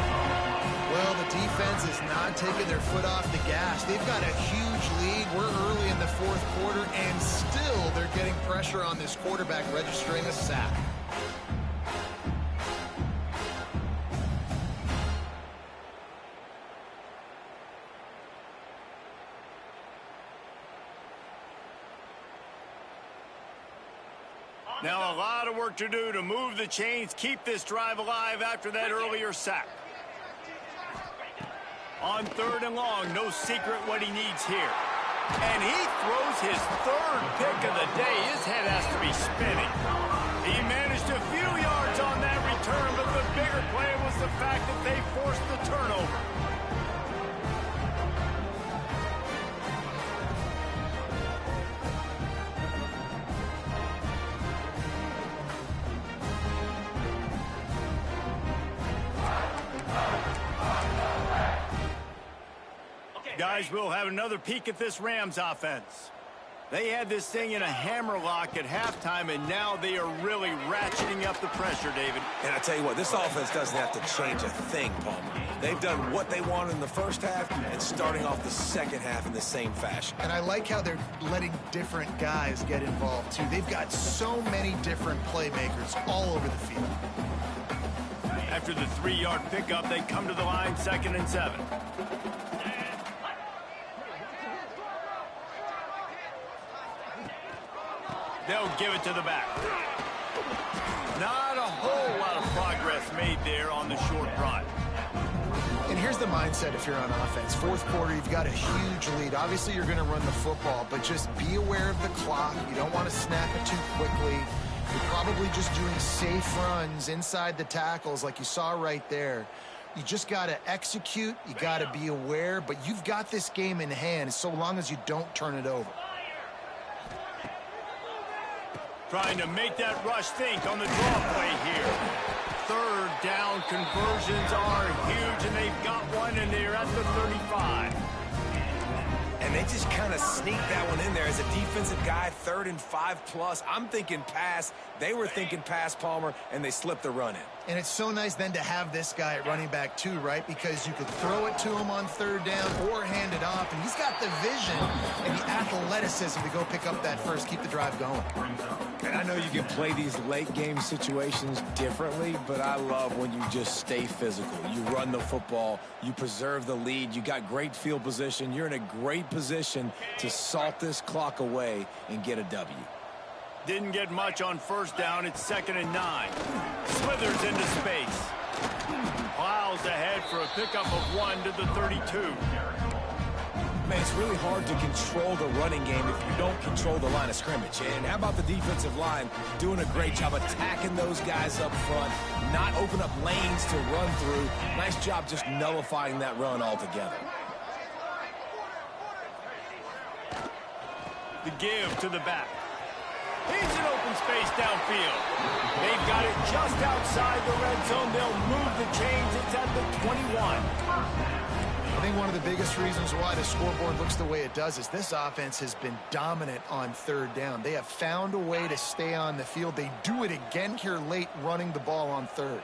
Well, the defense is not taking their foot off the gas. They've got a huge lead. We're early in the fourth quarter, and still they're getting pressure on this quarterback, registering a sack. Now a lot of work to do to move the chains, keep this drive alive after that earlier sack. On 3rd and long, no secret what he needs here. And he throws his 3rd pick of the day. His head has to be spinning. He managed a few yards on that return, but the bigger play was the fact that they forced the turnover. Guys, we'll have another peek at this Rams offense. They had this thing in a hammerlock at halftime, and now they are really ratcheting up the pressure, David. And I tell you what, this offense doesn't have to change a thing, Palmer. They've done what they wanted in the first half and starting off the second half in the same fashion. And I like how they're letting different guys get involved, too. They've got so many different playmakers all over the field. After the 3-yard pickup, they come to the line 2nd and 7. They'll give it to the back. Not a whole lot of progress made there on the short run. And here's the mindset if you're on offense. Fourth quarter, you've got a huge lead. Obviously, you're going to run the football, but just be aware of the clock. You don't want to snap it too quickly. You're probably just doing safe runs inside the tackles like you saw right there. You just got to execute. You got to be aware, but you've got this game in hand so long as you don't turn it over. Trying to make that rush think on the draw play here. 3rd down conversions are huge, and they've got one, and they're at the 35. And they just kind of sneaked that one in there as a defensive guy, 3rd and 5+. I'm thinking pass. They were thinking pass, Palmer, and they slipped the run in. And it's so nice then to have this guy at running back too, right? Because you could throw it to him on 3rd down or hand it off. And he's got the vision and the athleticism to go pick up that first, keep the drive going. And I know you can play these late game situations differently, but I love when you just stay physical. You run the football, you preserve the lead, you got great field position, you're in a great position to salt this clock away and get a W. Didn't get much on 1st down. It's 2nd and 9. Slithers into space. Plows ahead for a pickup of 1 to the 32. Man, it's really hard to control the running game if you don't control the line of scrimmage. And how about the defensive line doing a great job attacking those guys up front, not open up lanes to run through. Nice job just nullifying that run altogether. The give to the back. He's in open space downfield. They've got it just outside the red zone. They'll move the chains. It's at the 21. I think one of the biggest reasons why the scoreboard looks the way it does is this offense has been dominant on 3rd down. They have found a way to stay on the field. They do it again here late, running the ball on 3rd.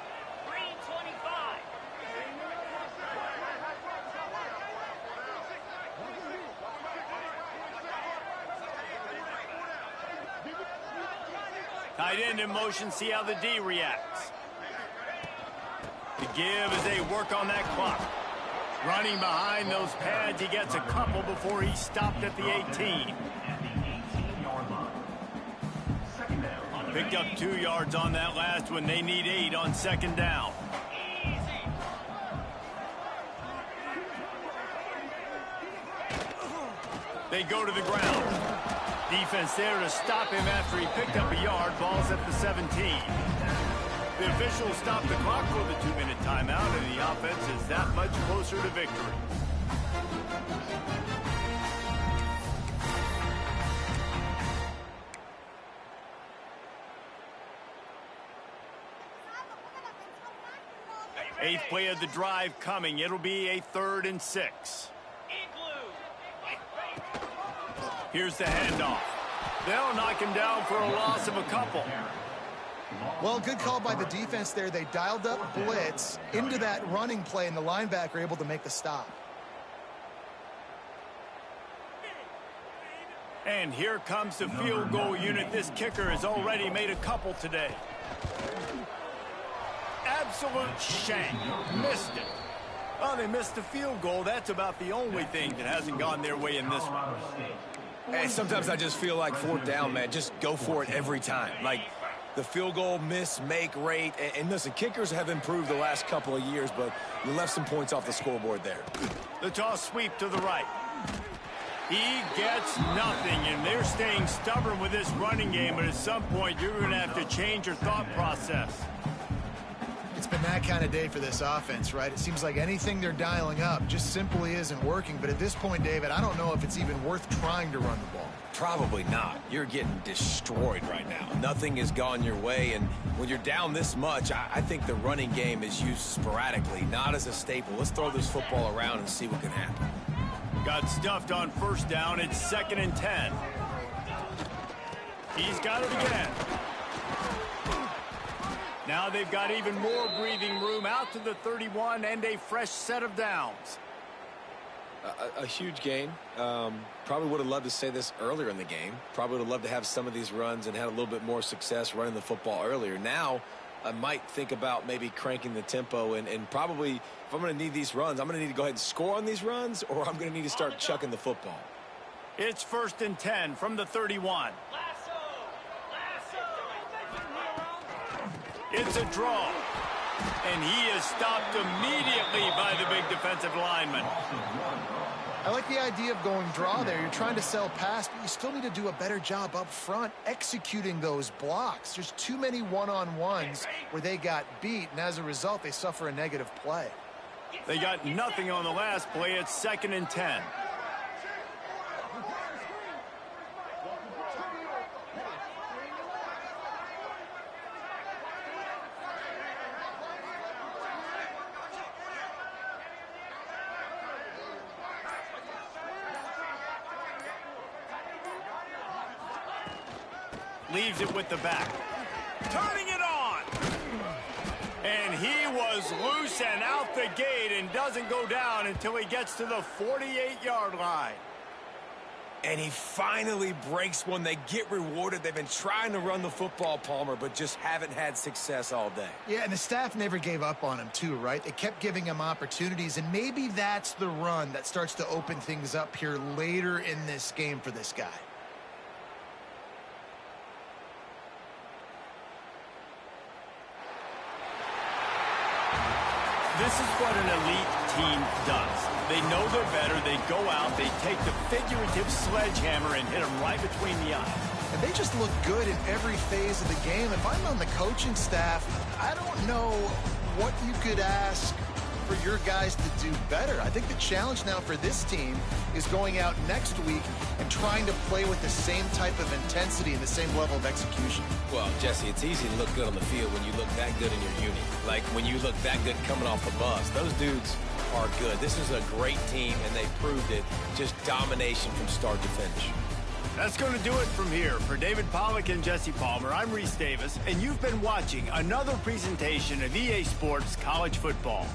Tight end in motion, see how the D reacts. The give as they work on that clock. Running behind those pads, he gets a couple before he stopped at the 18. Picked up 2 yards on that last one. They need 8 on 2nd down. They go to the ground. Defense there to stop him after he picked up a yard. Ball's at the 17. The officials stop the clock for the 2-minute timeout, and the offense is that much closer to victory. Eighth play of the drive coming. It'll be a 3rd and 6. Here's the handoff. They'll knock him down for a loss of a couple. Well, good call by the defense there. They dialed up blitz into that running play, and the linebacker able to make the stop. And here comes the field goal unit. This kicker has already made a couple today. Absolute shank. Missed it. Well, they missed the field goal. That's about the only thing that hasn't gone their way in this one. Hey, sometimes I just feel like fourth down, man. Just go for it every time. Like the field goal miss-make rate. And listen, kickers have improved the last couple of years, but you left some points off the scoreboard there. The toss sweep to the right. He gets nothing, and they're staying stubborn with this running game, but at some point you're going to have to change your thought process. It's been that kind of day for this offense, right? It seems like anything they're dialing up just simply isn't working. But at this point, David, I don't know if it's even worth trying to run the ball. Probably not. You're getting destroyed right now. Nothing has gone your way, and when you're down this much, I think the running game is used sporadically, not as a staple. Let's throw this football around and see what can happen. Got stuffed on first down. It's 2nd and 10. He's got it again. Now they've got even more breathing room out to the 31 and a fresh set of downs. A huge gain. Probably would have loved to say this earlier in the game. Probably would have loved to have some of these runs and had a little bit more success running the football earlier. Now, I might think about maybe cranking the tempo and probably, if I'm going to need these runs, I'm going to need to go ahead and score on these runs, or I'm going to need to start chucking the football. It's 1st and 10 from the 31. It's a draw. And he is stopped immediately by the big defensive lineman. I like the idea of going draw there. You're trying to sell pass, but you still need to do a better job up front executing those blocks. There's too many one-on-ones where they got beat, and as a result, they suffer a negative play. They got nothing on the last play. It's 2nd and 10. Leaves it with the back. Turning it on. And he was loose and out the gate and doesn't go down until he gets to the 48-yard line. And he finally breaks one. They get rewarded. They've been trying to run the football, Palmer, but just haven't had success all day. Yeah, and the staff never gave up on him too, right? They kept giving him opportunities, and maybe that's the run that starts to open things up here later in this game for this guy. This is what an elite team does. They know they're better. They go out. They take the figurative sledgehammer and hit them right between the eyes. And they just look good in every phase of the game. If I'm on the coaching staff, I don't know what you could ask for your guys to do better. I think the challenge now for this team is going out next week and trying to play with the same type of intensity and the same level of execution. Well, Jesse, it's easy to look good on the field when you look that good in your uni. Like when you look that good coming off the bus. Those dudes are good. This is a great team, and they proved it. Just domination from start to finish. That's going to do it from here. For David Pollack and Jesse Palmer, I'm Reese Davis, and you've been watching another presentation of EA Sports College Football.